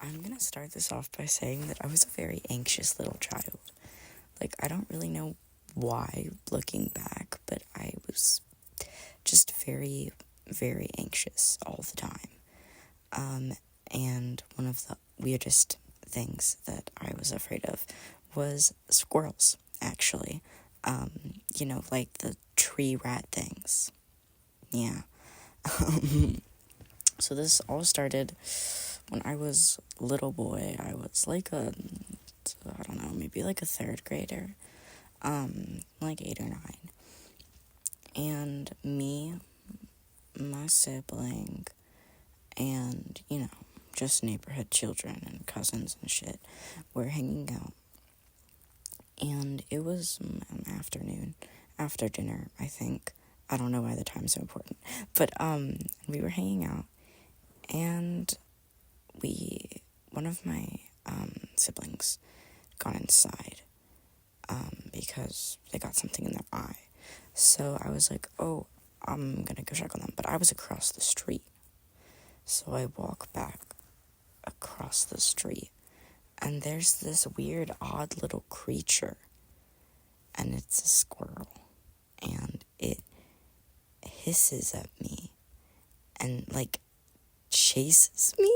I'm gonna start this off by saying that I was a very anxious little child. Like, I don't really know why looking back, but I was just very, very anxious all the time. And one of the weirdest things that I was afraid of was squirrels, actually. Like the tree rat things. Yeah. So this all started when I was a little boy. I was like I don't know, maybe like a third grader, like 8 or 9. And me, my sibling, and, just neighborhood children and cousins and shit were hanging out. And it was an afternoon, after dinner, I think. I don't know why the time's so important. But, we were hanging out, and one of my, siblings got inside, because they got something in their eye. So I was like, oh, I'm gonna go check on them. But I was across the street. So I walk back across the street, and there's this weird, odd little creature. And it's a squirrel. And it hisses at me and, like, chases me.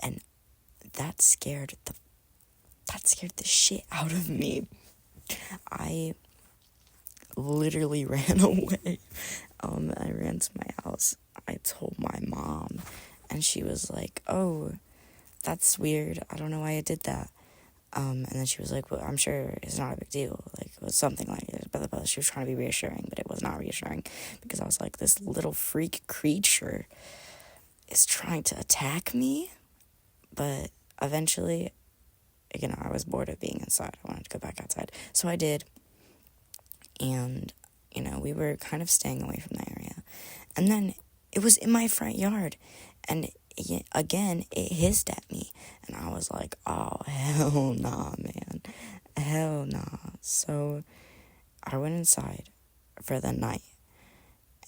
And that scared the shit out of me. I literally ran away. I ran to my house. I told my mom, and she was like, oh, that's weird. I don't know why I did that. And then she was like, well, I'm sure it's not a big deal. Like, it was something like this. Blah, blah, blah. She was trying to be reassuring, but it was not reassuring because I was like, this little freak creature is trying to attack me. But eventually, I was bored of being inside. I wanted to go back outside. So I did. And, we were kind of staying away from the area. And then it was in my front yard. And again, it hissed at me. And I was like, oh, hell nah, man. Hell nah. So I went inside for the night.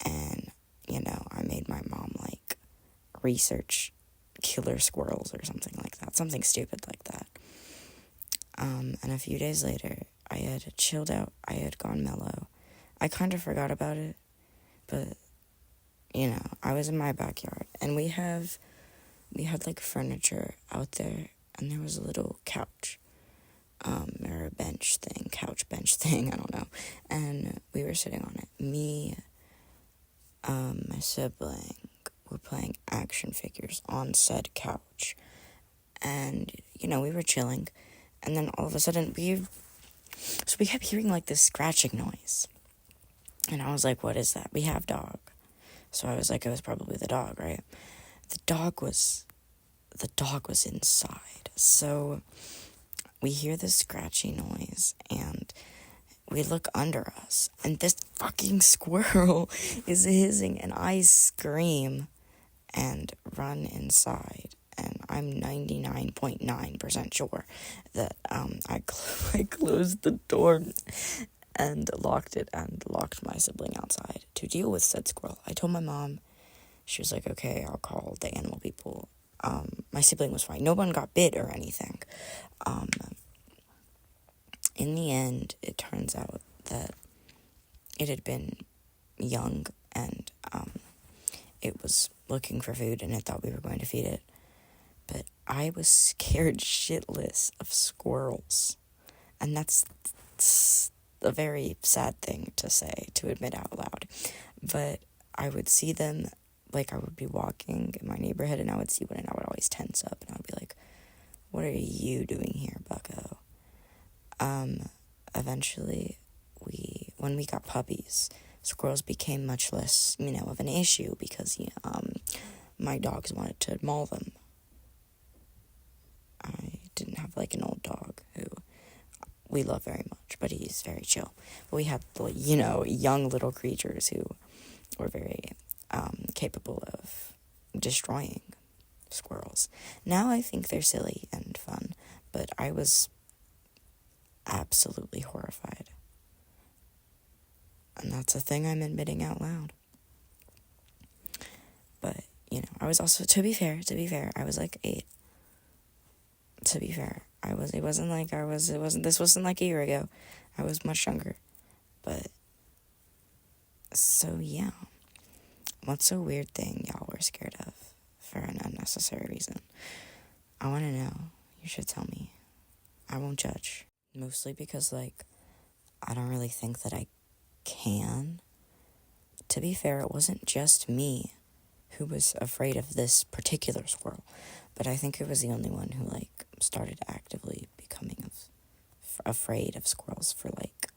And, I made my mom, like, research killer squirrels or something like that. Something stupid like that. And a few days later, I had chilled out. I had gone mellow. I kind of forgot about it. But, I was in my backyard. And we had, like, furniture out there. And there was a little couch. Or a bench thing, I don't know. And we were sitting on it. Me, my sibling, were playing action figures on said couch. And, we were chilling. And then all of a sudden, we kept hearing, like, this scratching noise. And I was like, what is that? We have dog. So I was like, it was probably the dog, right? The dog was inside. So we hear this scratchy noise, and we look under us, and this fucking squirrel is hissing, and I scream and run inside. And I'm 99.9% sure that I closed the door and locked it and locked my sibling outside to deal with said squirrel. I told my mom. She was like, okay, I'll call the animal people. My sibling was fine. No one got bit or anything. In the end, it turns out that it had been young and it was looking for food, and it thought we were going to feed it. But I was scared shitless of squirrels. And that's a very sad thing to say, to admit out loud. But I would see them, like, I would be walking in my neighborhood, and I would see one, and I would always tense up, and I would be like, what are you doing here, bucko? Eventually, when we got puppies, squirrels became much less, of an issue because, my dogs wanted to maul them. I didn't have, like, an old dog who we love very much, but he's very chill. But we had, young little creatures who were very capable of destroying squirrels. Now I think they're silly and fun, but I was absolutely horrified. And that's a thing I'm admitting out loud. But, I was also, to be fair, I was like 8. To be fair, it wasn't this wasn't like a year ago. I was much younger. But, so yeah. What's a weird thing y'all were scared of for an unnecessary reason? I want to know. You should tell me. I won't judge. Mostly because, like, I don't really think that I can. To be fair, it wasn't just me who was afraid of this particular squirrel, but I think it was the only one who, like, started actively becoming afraid of squirrels for, like,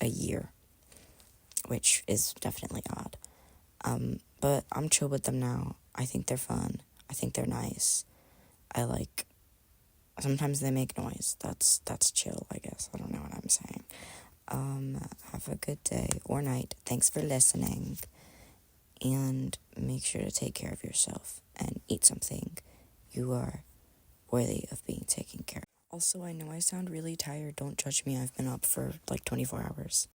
a year, which is definitely odd. But I'm chill with them now. I think they're fun. I think they're nice. Sometimes they make noise. That's chill, I guess. I don't know what I'm saying. Have a good day or night. Thanks for listening. And make sure to take care of yourself and eat something. You are worthy of being taken care of. Also, I know I sound really tired. Don't judge me. I've been up for like 24 hours.